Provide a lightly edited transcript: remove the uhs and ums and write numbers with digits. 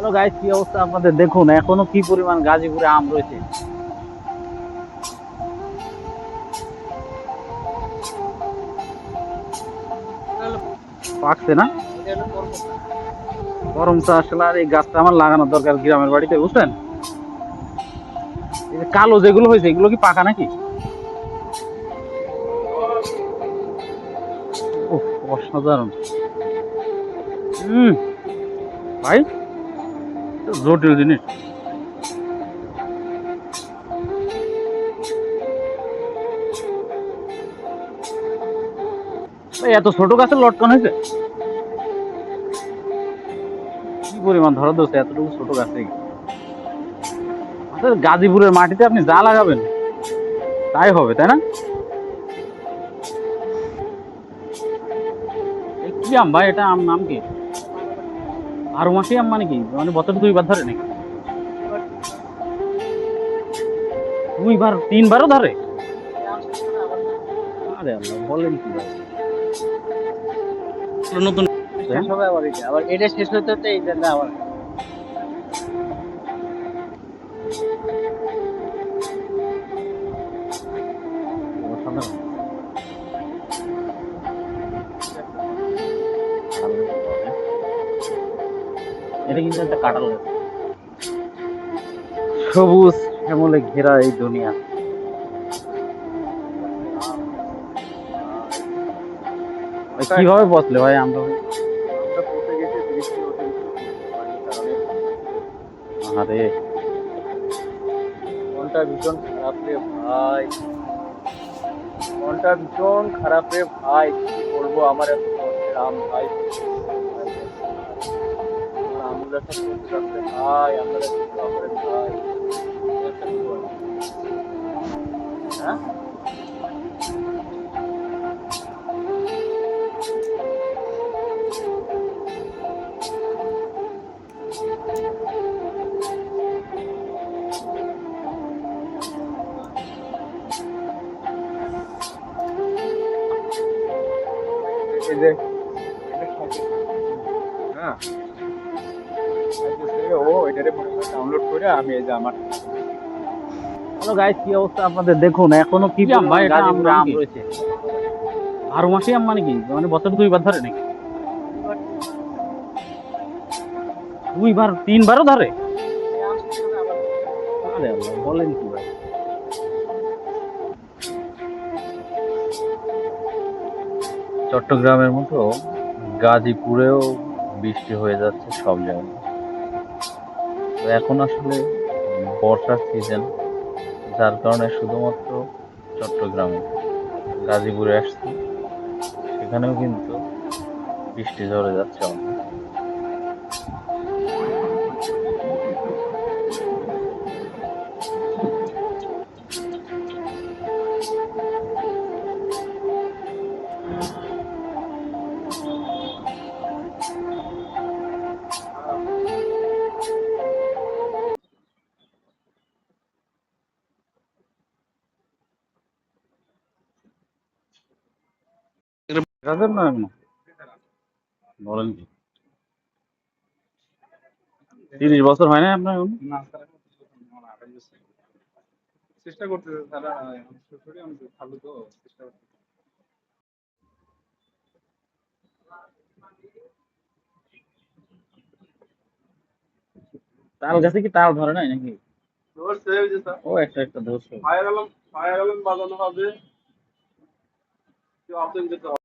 Hello guys, কি অবস্থা আপনাদের? দেখুন এখনো কি পরিমাণ গাজীপুরে আম রয়েছে। পাকছে না? করমচা আসলে আর এই গাছটা আমার লাগানোর দরকার গ্রামের বাড়িতে, বুঝছেন? এই যে কালো যেগুলো হয়েছে এগুলো কি পাকা নাকি? ওহ, অসাধারণ। হুম। ভাই, তো জটিল জিনিস। ভাই, এত ছোট গাছের লটকন হয়েছে? কি পরিমাণ ধরা ধরছে এতটুকু ছোট গাছে? আসলে গাজীপুরের মাটিতে আপনি যা লাগাবেন তাই হবে, তাই না? এই কি আম ভাই? এটা আম নাম কি? 12 মাসি আম মানে কি? মানে বছরে 2 বার ধরে নাকি? 2 বার 3বারও ধরে? আরে আল্লাহ, বলেন কি ভাই? নতুন। শেষ হবে আবার এটা, আবার এটা শেষ হতে হতে এইটা না আবার। অসাধারণ। কাঁঠাল গাছ পাওয়া যায়। এটা কিন্তু একটা কাঁঠাল গাছ। সবুজ শ্যামলে ঘেরা এই দুনিয়া। ভাই, ওটাই, কিভাবে বসলে ভাই আমরা ভাই? আমরা পচে গেছি বৃষ্টি অতিরিক্ত বৃষ্টি পানির কারণে। আরে, মনটা ভীষণ খারাপ রে ভাই, মনটা ভীষণ খারাপ রে ভাই, কি বলবো, আমার এত কষ্টের আম ভাই পচে গেছে ভাই, দেখেন ভাই, আমার আমগুলো সব পচে যাচ্ছে ভাই, আপনারা একটু দোয়া করেন ভাই, কোনো একটা বিপদ। হ্যাঁ, এই যে এটা খাইতেছে, হ্যাঁ খাইতেছে ও, এটারে মনে হয় ডাউনলোড করে আমি এই যে আমার খাইতেছি। হ্যালো গাইস, কি অবস্থা আপনাদের? দেখুন এখনো কি কি আম পরিমাণ ভাই? এটা আম গাজীপুরে নাম আম কি? রয়েছে। 12 মাসি আম মানে কি? মানে বছরে 2 বার ধরে নাকি? 2 বার 3বারও ধরে? এই আম শেষ হবে আবার। আরে আল্লাহ, বলেন কি ভাই? চট্টগ্রামের মতো গাজীপুরেও বৃষ্টি হয়ে যাচ্ছে সব জায়গায়। তো এখন আসলে বর্ষার সিজন, যার কারণে শুধুমাত্র চট্টগ্রামে, গাজীপুরে আসছি, সেখানেও কিন্তু বৃষ্টি ঝরে যাচ্ছে অনেক। গাছের না এখনো? বলেন কি? 30 বছর হয় না আপনার এখনো? না স্যার, এখন আমার 28 বছর। চেষ্টা করতেছে তারা, শ্বশুরে আমি ভালো তো চেষ্টা করতেছে। তাল গাছে কি তাল ধরে নাই নাকি? ধরছে ওই যে স্যার, ও, একটা একটা ধরছে। ফায়ার অ্যালার্ম বাজানো হবে, কেউ আসেন যেতে হবে।